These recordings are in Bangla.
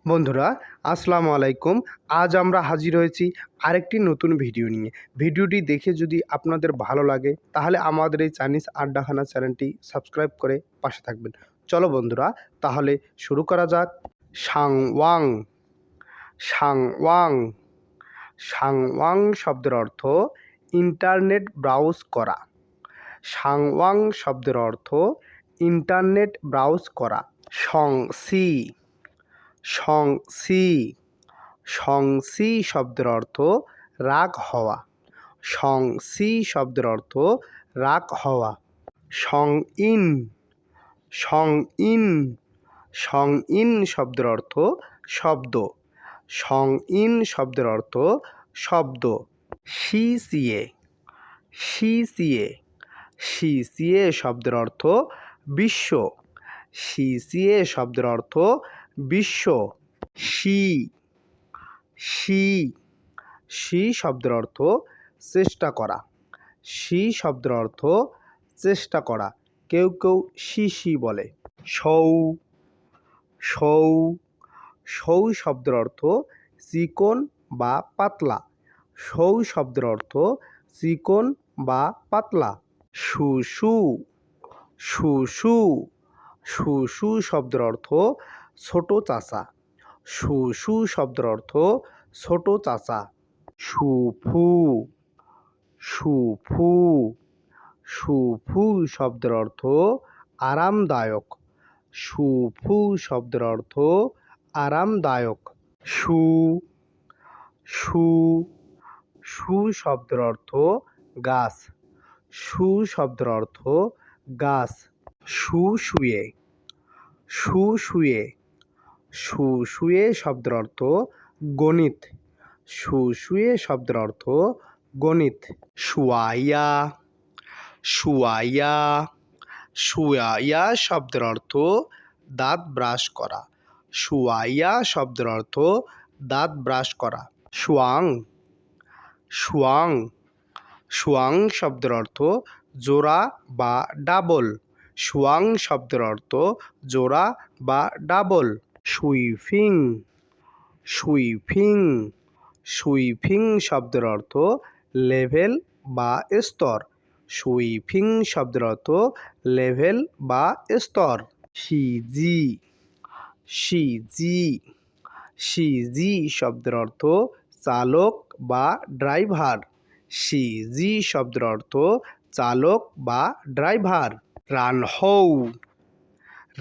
বন্ধুরা আসসালামু আলাইকুম। আজ আমরা হাজির হয়েছি আরেকটি নতুন ভিডিও নিয়ে। ভিডিওটি দেখে যদি আপনাদের ভালো লাগে তাহলে আমাদের এই চাইনিজ আড্ডাখানা চ্যানেলটি সাবস্ক্রাইব করে পাশে থাকবেন। চলো বন্ধুরা তাহলে শুরু করা যাক। সাংওয়াং সাংওয়াং সাংওয়াং শব্দের অর্থ ইন্টারনেট ব্রাউজ করা। সাংওয়াং শব্দের অর্থ ইন্টারনেট ব্রাউজ করা। সংসি সংসি সংসি শব্দের অর্থ রাগ হওয়া। সংসি শব্দের অর্থ রাগ হওয়া। সংইন সংইন সংইন শব্দের অর্থ শব্দ। সংইন শব্দের অর্থ শব্দ। শিসিয়ে শিসিয়ে শিসিয়ে শব্দের অর্থ বিশ্ব। শিসিয়ে শব্দের অর্থ বিশ্ব। শি শি শি শব্দের অর্থ চেষ্টা করা। শি শব্দের অর্থ চেষ্টা করা। কেউ কেউ শি বলে। সৌ সৌ সৌ শব্দের অর্থ চিকন বা পাতলা। সৌ শব্দের অর্থ চিকন বা পাতলা। সুসু সুসু সুসু শব্দের অর্থ ছোট চাচা। সুসু শব্দের অর্থ ছোট চাচা। সুফু সুফু সুফু শব্দের অর্থ আরামদায়ক। সুফু শব্দের অর্থ আরামদায়ক। সু সু সু শব্দের অর্থ গাছ। সু শব্দের অর্থ গাছ। শুয়ে শুয়ে শুয়ে শব্দের অর্থ গণিত। শুয়ে শব্দের অর্থ গণিত। শুয়াইয়া শুয়াইয়া শুয়াইয়া শব্দের অর্থ দাঁত ব্রাশ করা। শুয়াইয়া শব্দের অর্থ দাঁত ব্রাশ করা। শুয়াং শুয়াং শুয়াং শব্দের অর্থ জোড়া বা ডাবল। শুয়াং শব্দের অর্থ জোড়া বা ডাবল। সুইফিং সুইফিং সুইফিং শব্দের অর্থ লেভেল বা স্তর। সুইফিং শব্দের অর্থ লেভেল বা স্তর। সিজি সিজি সিজি শব্দের অর্থ চালক বা ড্রাইভার। সিজি শব্দের অর্থ চালক বা ড্রাইভার। রানহৌ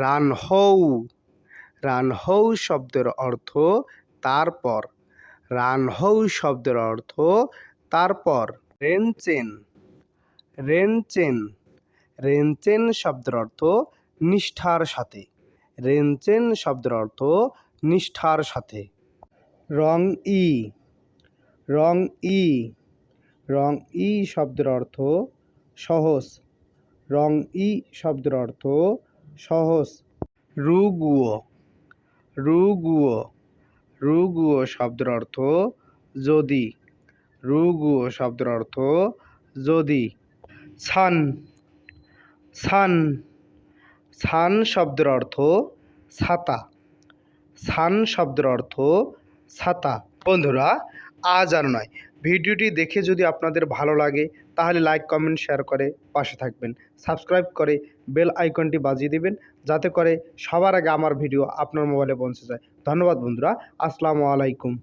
রানহৌ রানহৌ শব্দের অর্থ তারপর। রানহৌ শব্দের অর্থ তারপর। রেনচেন রেনচেন রেনচেন শব্দের অর্থ নিষ্ঠার সাথে। রেনচেন শব্দের অর্থ নিষ্ঠার সাথে। রং ই রং ই রং ই শব্দের অর্থ সহজ। রং ই শব্দের অর্থ সহজ। রুগুয়ো রুগুয়ো রুগুয়ো শব্দের অর্থ যদি। রুগুয়ো শব্দের অর্থ যদি। ছান ছান ছান শব্দের অর্থ ছাতা। ছান শব্দের অর্থ ছাতা। বন্ধুরা আজ আর নয়, ভিডিওটি দেখে যদি আপনাদের ভালো লাগে তাহলে লাইক কমেন্ট শেয়ার করে পাশে থাকবেন। সাবস্ক্রাইব করে বেল আইকনটি বাজিয়ে দেবেন যাতে করে সবার আগে আমার ভিডিও আপনার মোবাইলে পৌঁছে যায়। ধন্যবাদ বন্ধুরা। আসসালামু আলাইকুম।